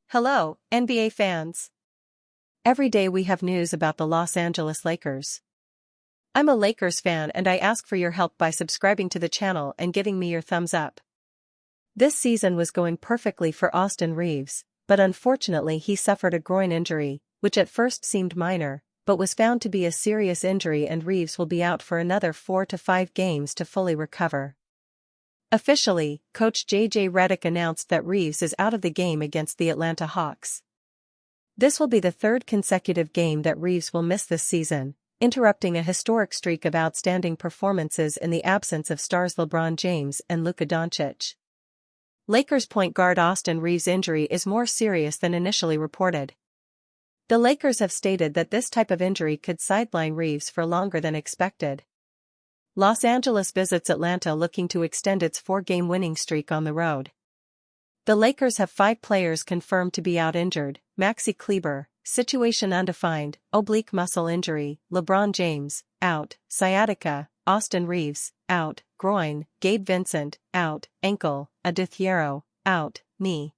Hello, NBA fans. Every day we have news about the Los Angeles Lakers. I'm a Lakers fan and I ask for your help by subscribing to the channel and giving me your thumbs up. This season was going perfectly for Austin Reaves, but unfortunately he suffered a groin injury, which at first seemed minor, but was found to be a serious injury, and Reaves will be out for another 4 to 5 games to fully recover. Officially, coach J.J. Redick announced that Reaves is out of the game against the Atlanta Hawks. This will be the third consecutive game that Reaves will miss this season, interrupting a historic streak of outstanding performances in the absence of stars LeBron James and Luka Doncic. Lakers point guard Austin Reaves' injury is more serious than initially reported. The Lakers have stated that this type of injury could sideline Reaves for longer than expected. Los Angeles visits Atlanta looking to extend its 4-game winning streak on the road. The Lakers have 5 players confirmed to be out injured: Maxi Kleber, situation undefined, oblique muscle injury; LeBron James, out; sciatica; Austin Reaves, out; groin; Gabe Vincent, out; ankle; Adithiero, out; knee.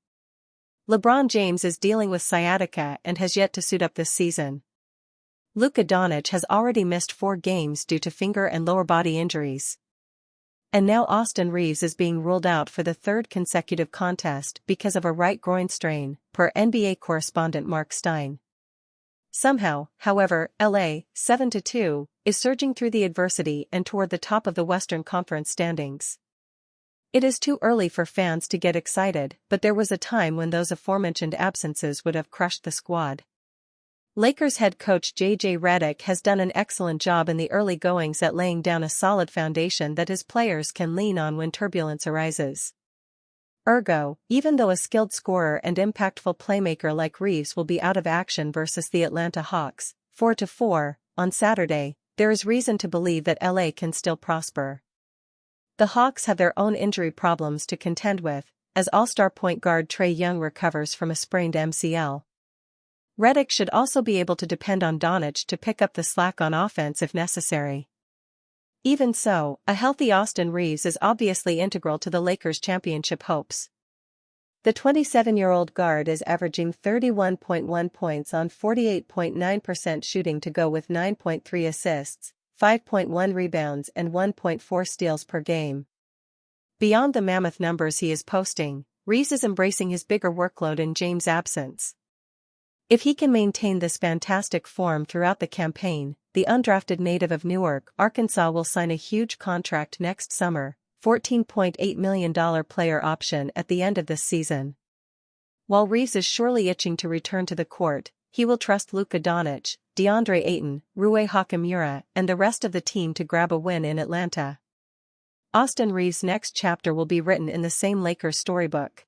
LeBron James is dealing with sciatica and has yet to suit up this season. Luka Doncic has already missed 4 games due to finger and lower body injuries. And now Austin Reaves is being ruled out for the 3rd consecutive contest because of a right groin strain, per NBA correspondent Mark Stein. Somehow, however, LA, 7-2, is surging through the adversity and toward the top of the Western Conference standings. It is too early for fans to get excited, but there was a time when those aforementioned absences would have crushed the squad. Lakers head coach J.J. Redick has done an excellent job in the early goings at laying down a solid foundation that his players can lean on when turbulence arises. Ergo, even though a skilled scorer and impactful playmaker like Reaves will be out of action versus the Atlanta Hawks, 4-4, on Saturday, there is reason to believe that LA can still prosper. The Hawks have their own injury problems to contend with, as all-star point guard Trae Young recovers from a sprained MCL. Redick should also be able to depend on Doncic to pick up the slack on offense if necessary. Even so, a healthy Austin Reaves is obviously integral to the Lakers' championship hopes. The 27-year-old guard is averaging 31.1 points on 48.9% shooting to go with 9.3 assists, 5.1 rebounds and 1.4 steals per game. Beyond the mammoth numbers he is posting, Reaves is embracing his bigger workload in James' absence. If he can maintain this fantastic form throughout the campaign, the undrafted native of Newark, Arkansas will sign a huge contract next summer, $14.8 million player option at the end of this season. While Reaves is surely itching to return to the court, he will trust Luka Doncic, DeAndre Ayton, Rui Hachimura, and the rest of the team to grab a win in Atlanta. Austin Reaves' next chapter will be written in the same Lakers storybook.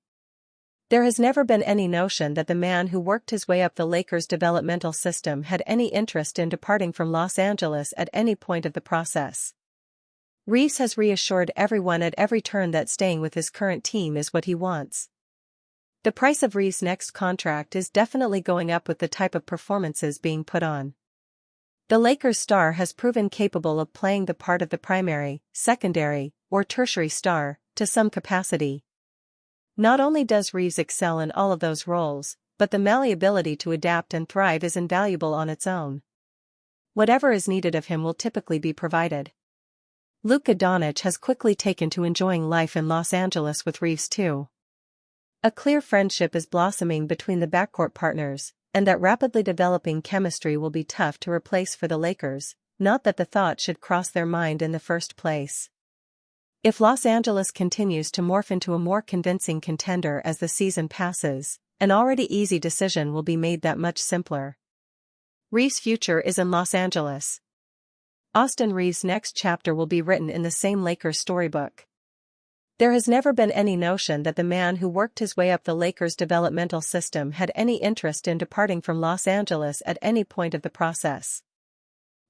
There has never been any notion that the man who worked his way up the Lakers' developmental system had any interest in departing from Los Angeles at any point of the process. Reaves has reassured everyone at every turn that staying with his current team is what he wants. The price of Reaves' next contract is definitely going up with the type of performances being put on. The Lakers star has proven capable of playing the part of the primary, secondary, or tertiary star, to some capacity. Not only does Reaves excel in all of those roles, but the malleability to adapt and thrive is invaluable on its own. Whatever is needed of him will typically be provided. Luka Doncic has quickly taken to enjoying life in Los Angeles with Reaves too. A clear friendship is blossoming between the backcourt partners, and that rapidly developing chemistry will be tough to replace for the Lakers, not that the thought should cross their mind in the first place. If Los Angeles continues to morph into a more convincing contender as the season passes, an already easy decision will be made that much simpler. Reaves' future is in Los Angeles. Austin Reaves' next chapter will be written in the same Lakers storybook. There has never been any notion that the man who worked his way up the Lakers' developmental system had any interest in departing from Los Angeles at any point of the process.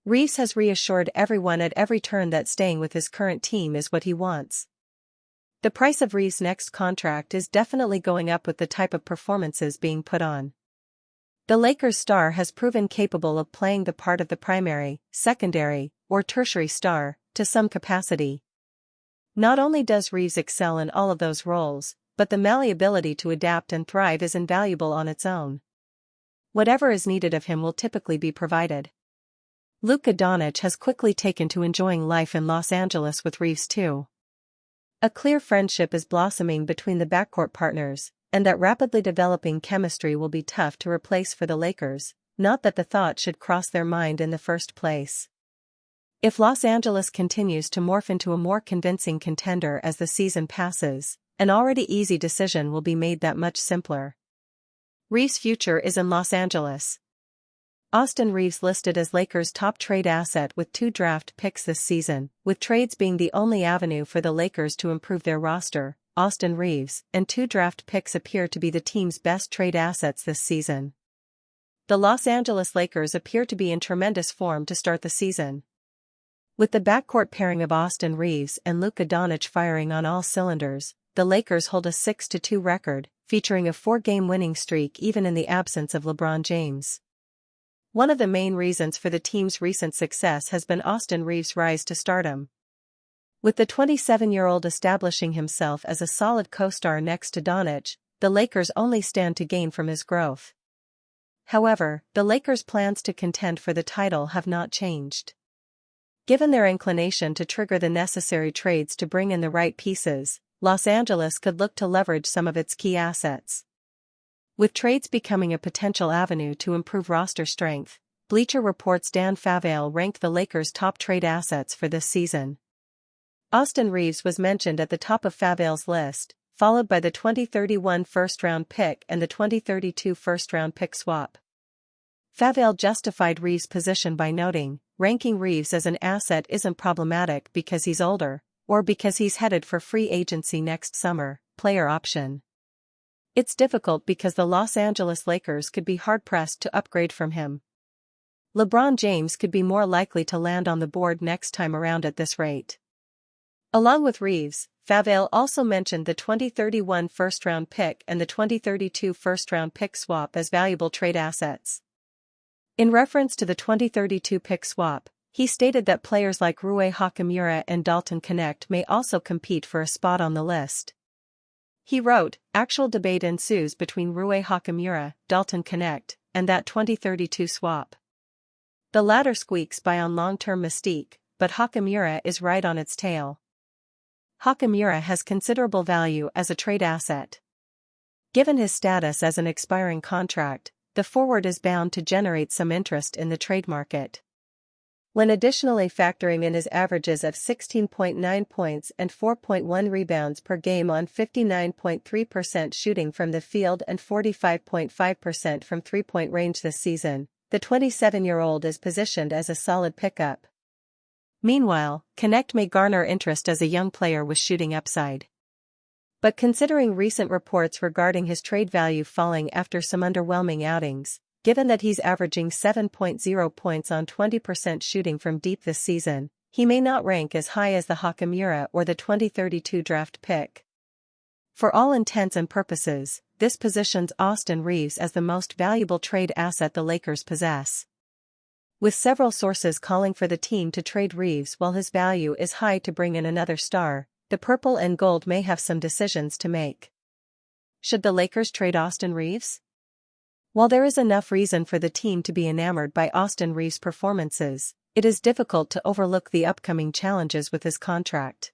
Reaves has reassured everyone at every turn that staying with his current team is what he wants. The price of Reaves' next contract is definitely going up with the type of performances being put on. The Lakers star has proven capable of playing the part of the primary, secondary, or tertiary star, to some capacity. Not only does Reeves excel in all of those roles, but the malleability to adapt and thrive is invaluable on its own. Whatever is needed of him will typically be provided. Luka Doncic has quickly taken to enjoying life in Los Angeles with Reeves too. A clear friendship is blossoming between the backcourt partners, and that rapidly developing chemistry will be tough to replace for the Lakers, not that the thought should cross their mind in the first place. If Los Angeles continues to morph into a more convincing contender as the season passes, an already easy decision will be made that much simpler. Reeves' future is in Los Angeles. Austin Reeves listed as Lakers' top trade asset with 2 draft picks this season, with trades being the only avenue for the Lakers to improve their roster. Austin Reeves and 2 draft picks appear to be the team's best trade assets this season. The Los Angeles Lakers appear to be in tremendous form to start the season. With the backcourt pairing of Austin Reeves and Luka Doncic firing on all cylinders, the Lakers hold a 6-2 record, featuring a 4-game winning streak even in the absence of LeBron James. One of the main reasons for the team's recent success has been Austin Reeves' rise to stardom. With the 27-year-old establishing himself as a solid co-star next to Doncic, the Lakers only stand to gain from his growth. However, the Lakers' plans to contend for the title have not changed. Given their inclination to trigger the necessary trades to bring in the right pieces, Los Angeles could look to leverage some of its key assets. With trades becoming a potential avenue to improve roster strength, Bleacher Report's Dan Favale ranked the Lakers' top trade assets for this season. Austin Reeves was mentioned at the top of Favale's list, followed by the 2031 first-round pick and the 2032 first-round pick swap. Favale justified Reeves' position by noting, ranking Reeves as an asset isn't problematic because he's older, or because he's headed for free agency next summer, player option. It's difficult because the Los Angeles Lakers could be hard-pressed to upgrade from him. LeBron James could be more likely to land on the board next time around at this rate. Along with Reeves, Favale also mentioned the 2031 first-round pick and the 2032 first-round pick swap as valuable trade assets. In reference to the 2032 pick swap, he stated that players like Rui Hachimura and Dalton Knecht may also compete for a spot on the list. He wrote, "Actual debate ensues between Rui Hachimura, Dalton Knecht, and that 2032 swap. The latter squeaks by on long-term mystique, but Hachimura is right on its tail. Hachimura has considerable value as a trade asset. Given his status as an expiring contract, the forward is bound to generate some interest in the trade market. When additionally factoring in his averages of 16.9 points and 4.1 rebounds per game on 59.3% shooting from the field and 45.5% from three-point range this season, the 27-year-old is positioned as a solid pickup. Meanwhile, Knecht may garner interest as a young player with shooting upside. But considering recent reports regarding his trade value falling after some underwhelming outings, given that he's averaging 7.0 points on 20% shooting from deep this season, he may not rank as high as the Hachimura or the 2032 draft pick. For all intents and purposes, this positions Austin Reeves as the most valuable trade asset the Lakers possess. With several sources calling for the team to trade Reeves while his value is high to bring in another star, the purple and gold may have some decisions to make. Should the Lakers trade Austin Reeves? While there is enough reason for the team to be enamored by Austin Reeves' performances, it is difficult to overlook the upcoming challenges with his contract.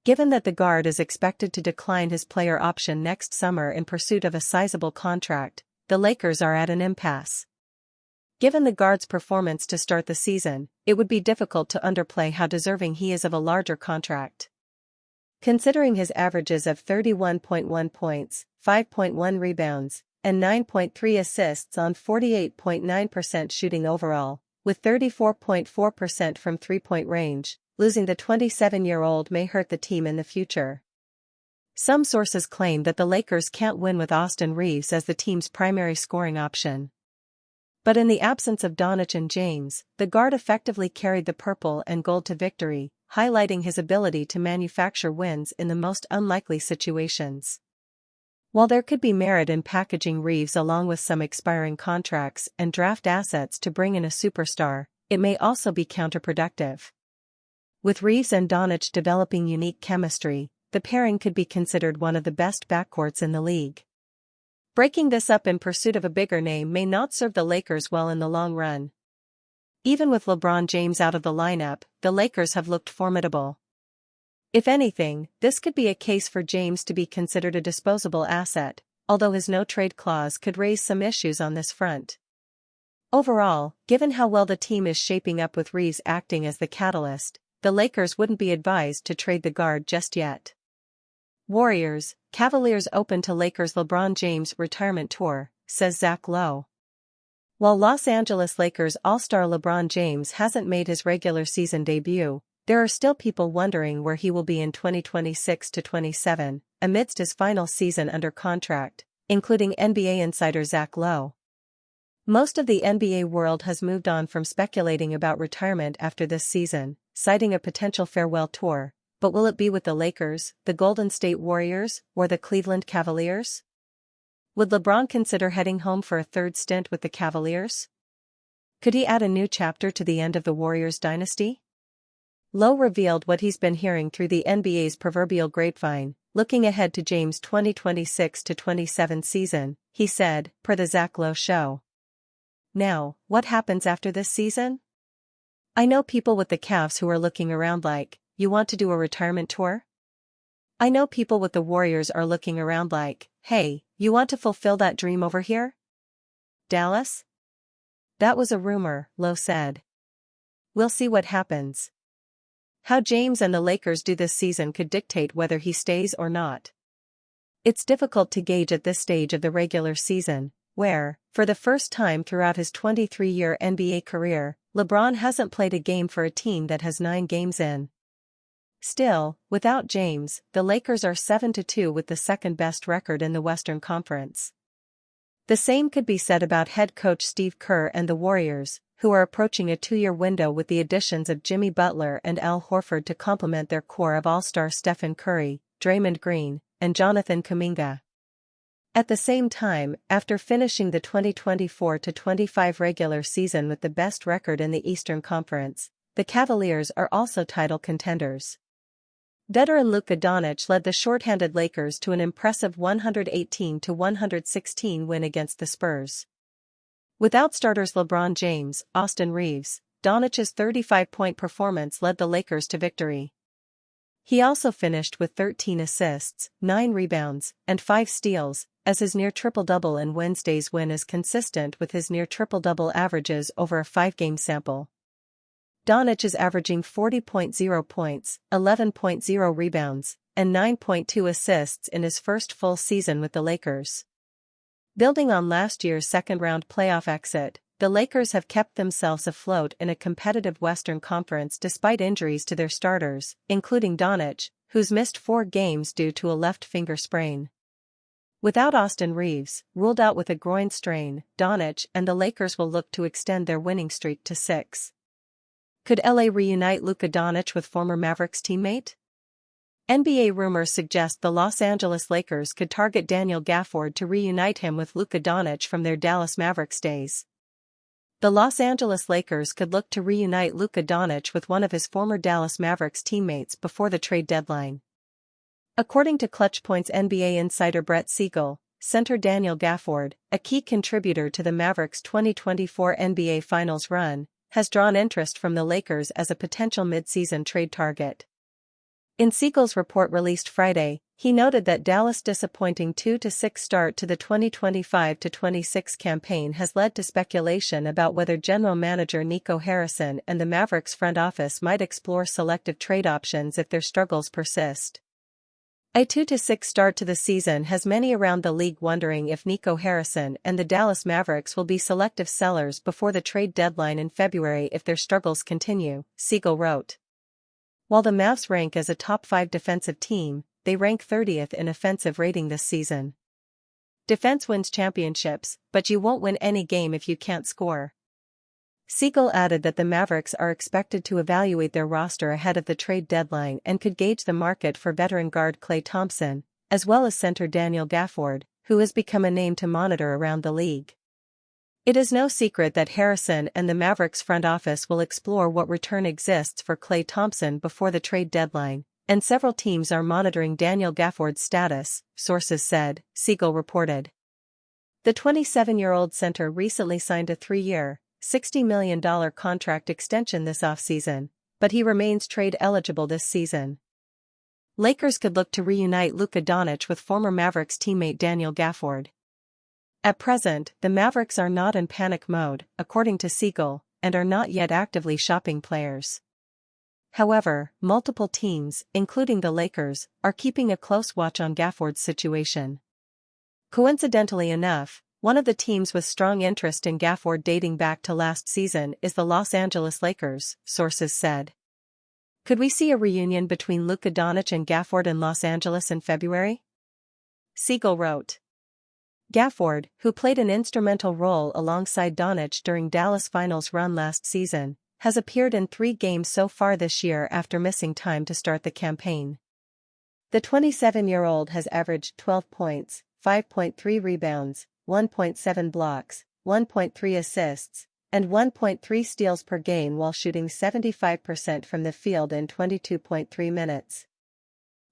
Given that the guard is expected to decline his player option next summer in pursuit of a sizable contract, the Lakers are at an impasse. Given the guard's performance to start the season, it would be difficult to underplay how deserving he is of a larger contract. Considering his averages of 31.1 points, 5.1 rebounds, and 9.3 assists on 48.9% shooting overall, with 34.4% from three-point range, losing the 27-year-old may hurt the team in the future. Some sources claim that the Lakers can't win with Austin Reeves as the team's primary scoring option. But in the absence of Doncic and James, the guard effectively carried the purple and gold to victory, highlighting his ability to manufacture wins in the most unlikely situations. While there could be merit in packaging Reeves along with some expiring contracts and draft assets to bring in a superstar, it may also be counterproductive. With Reeves and Doncic developing unique chemistry, the pairing could be considered one of the best backcourts in the league. Breaking this up in pursuit of a bigger name may not serve the Lakers well in the long run. Even with LeBron James out of the lineup, the Lakers have looked formidable. If anything, this could be a case for James to be considered a disposable asset, although his no-trade clause could raise some issues on this front. Overall, given how well the team is shaping up with Reeves acting as the catalyst, the Lakers wouldn't be advised to trade the guard just yet. Warriors, Cavaliers open to Lakers' LeBron James retirement tour, says Zach Lowe. While Los Angeles Lakers All-Star LeBron James hasn't made his regular season debut, there are still people wondering where he will be in 2026-27, amidst his final season under contract, including NBA insider Zach Lowe. Most of the NBA world has moved on from speculating about retirement after this season, citing a potential farewell tour, but will it be with the Lakers, the Golden State Warriors, or the Cleveland Cavaliers? Would LeBron consider heading home for a third stint with the Cavaliers? Could he add a new chapter to the end of the Warriors dynasty? Lowe revealed what he's been hearing through the NBA's proverbial grapevine. Looking ahead to James' 2026-27 season, he said, per the Zach Lowe Show. Now, what happens after this season? I know people with the Cavs who are looking around like, you want to do a retirement tour? I know people with the Warriors are looking around like, hey, you want to fulfill that dream over here? Dallas? That was a rumor, Lowe said. We'll see what happens. How James and the Lakers do this season could dictate whether he stays or not. It's difficult to gauge at this stage of the regular season, where, for the first time throughout his 23-year NBA career, LeBron hasn't played a game for a team that has 9 games in. Still, without James, the Lakers are 7-2 with the second-best record in the Western Conference. The same could be said about head coach Steve Kerr and the Warriors, who are approaching a 2-year window with the additions of Jimmy Butler and Al Horford to complement their core of all-star Stephen Curry, Draymond Green, and Jonathan Kuminga. At the same time, after finishing the 2024-25 regular season with the best record in the Eastern Conference, the Cavaliers are also title contenders. Veteran Luka Doncic led the shorthanded Lakers to an impressive 118-116 win against the Spurs. Without starters LeBron James, Austin Reeves, Doncic's 35-point performance led the Lakers to victory. He also finished with 13 assists, 9 rebounds, and 5 steals, as his near triple-double in Wednesday's win is consistent with his near triple-double averages over a 5-game sample. Doncic is averaging 40.0 points, 11.0 rebounds, and 9.2 assists in his first full season with the Lakers. Building on last year's second-round playoff exit, the Lakers have kept themselves afloat in a competitive Western Conference despite injuries to their starters, including Doncic, who's missed 4 games due to a left finger sprain. Without Austin Reeves, ruled out with a groin strain, Doncic and the Lakers will look to extend their winning streak to 6. Could LA reunite Luka Doncic with former Mavericks teammate? NBA rumors suggest the Los Angeles Lakers could target Daniel Gafford to reunite him with Luka Doncic from their Dallas Mavericks days. The Los Angeles Lakers could look to reunite Luka Doncic with one of his former Dallas Mavericks teammates before the trade deadline. According to ClutchPoint's NBA insider Brett Siegel, center Daniel Gafford, a key contributor to the Mavericks' 2024 NBA Finals run, has drawn interest from the Lakers as a potential mid-season trade target. In Siegel's report released Friday, he noted that Dallas' disappointing 2-6 start to the 2025-26 campaign has led to speculation about whether general manager Nico Harrison and the Mavericks front office might explore selective trade options if their struggles persist. A 2-6 start to the season has many around the league wondering if Nico Harrison and the Dallas Mavericks will be selective sellers before the trade deadline in February if their struggles continue, Siegel wrote. While the Mavs rank as a top 5 defensive team, they rank 30th in offensive rating this season. Defense wins championships, but you won't win any game if you can't score. Siegel added that the Mavericks are expected to evaluate their roster ahead of the trade deadline and could gauge the market for veteran guard Klay Thompson, as well as center Daniel Gafford, who has become a name to monitor around the league. It is no secret that Harrison and the Mavericks front office will explore what return exists for Klay Thompson before the trade deadline, and several teams are monitoring Daniel Gafford's status, sources said, Siegel reported. The 27-year-old center recently signed a 3-year, $60 million contract extension this offseason, but he remains trade eligible this season. Lakers could look to reunite Luka Doncic with former Mavericks teammate Daniel Gafford. At present, the Mavericks are not in panic mode, according to Siegel, and are not yet actively shopping players. However, multiple teams, including the Lakers, are keeping a close watch on Gafford's situation. Coincidentally enough, one of the teams with strong interest in Gafford dating back to last season is the Los Angeles Lakers, sources said. Could we see a reunion between Luka Doncic and Gafford in Los Angeles in February? Siegel wrote. Gafford, who played an instrumental role alongside Doncic during Dallas' finals run last season, has appeared in 3 games so far this year after missing time to start the campaign. The 27-year-old has averaged 12 points, 5.3 rebounds, 1.7 blocks, 1.3 assists, and 1.3 steals per game while shooting 75% from the field in 22.3 minutes.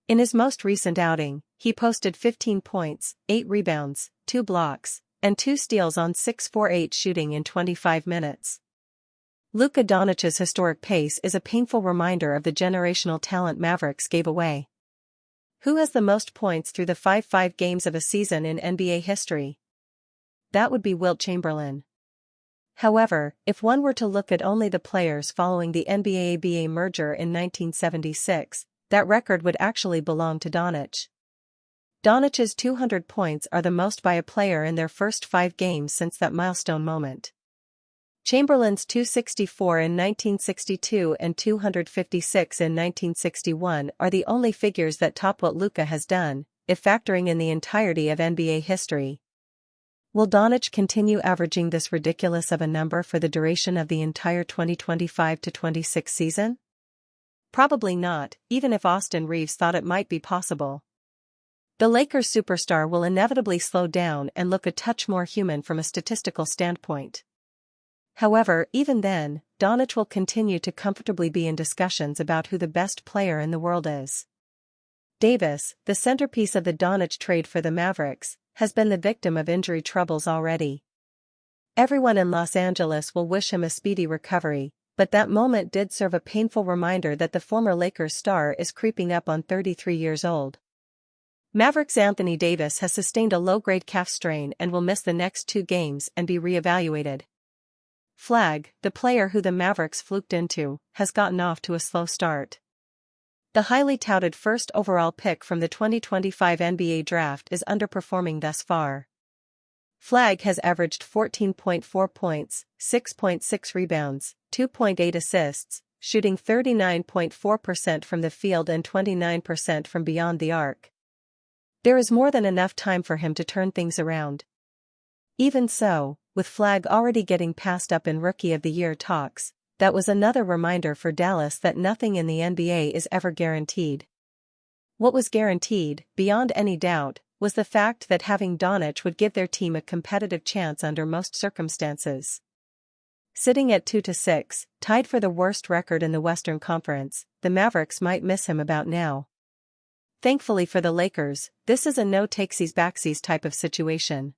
In his most recent outing, he posted 15 points, 8 rebounds, 2 blocks, and 2 steals on 6-for-8 shooting in 25 minutes. Luka Doncic's historic pace is a painful reminder of the generational talent Mavericks gave away. Who has the most points through the 5 games of a season in NBA history? That would be Wilt Chamberlain. However, if one were to look at only the players following the NBA-ABA merger in 1976, that record would actually belong to Doncic. Doncic's 200 points are the most by a player in their first 5 games since that milestone moment. Chamberlain's 264 in 1962 and 256 in 1961 are the only figures that top what Luka has done, if factoring in the entirety of NBA history. Will Doncic continue averaging this ridiculous of a number for the duration of the entire 2025-26 season? Probably not, even if Austin Reeves thought it might be possible. The Lakers superstar will inevitably slow down and look a touch more human from a statistical standpoint. However, even then, Doncic will continue to comfortably be in discussions about who the best player in the world is. Davis, the centerpiece of the Doncic trade for the Mavericks, has been the victim of injury troubles already. Everyone in Los Angeles will wish him a speedy recovery, but that moment did serve a painful reminder that the former Lakers star is creeping up on 33 years old. Mavericks' Anthony Davis has sustained a low-grade calf strain and will miss the next 2 games and be re-evaluated. Flagg, the player who the Mavericks fluked into, has gotten off to a slow start. The highly touted first overall pick from the 2025 NBA draft is underperforming thus far. Flagg has averaged 14.4 points, 6.6 rebounds, 2.8 assists, shooting 39.4% from the field and 29% from beyond the arc. There is more than enough time for him to turn things around. Even so, with Flagg already getting passed up in Rookie of the Year talks, that was another reminder for Dallas that nothing in the NBA is ever guaranteed. What was guaranteed, beyond any doubt, was the fact that having Doncic would give their team a competitive chance under most circumstances. Sitting at 2-6, tied for the worst record in the Western Conference, the Mavericks might miss him about now. Thankfully for the Lakers, this is a no-takesies-backsies type of situation.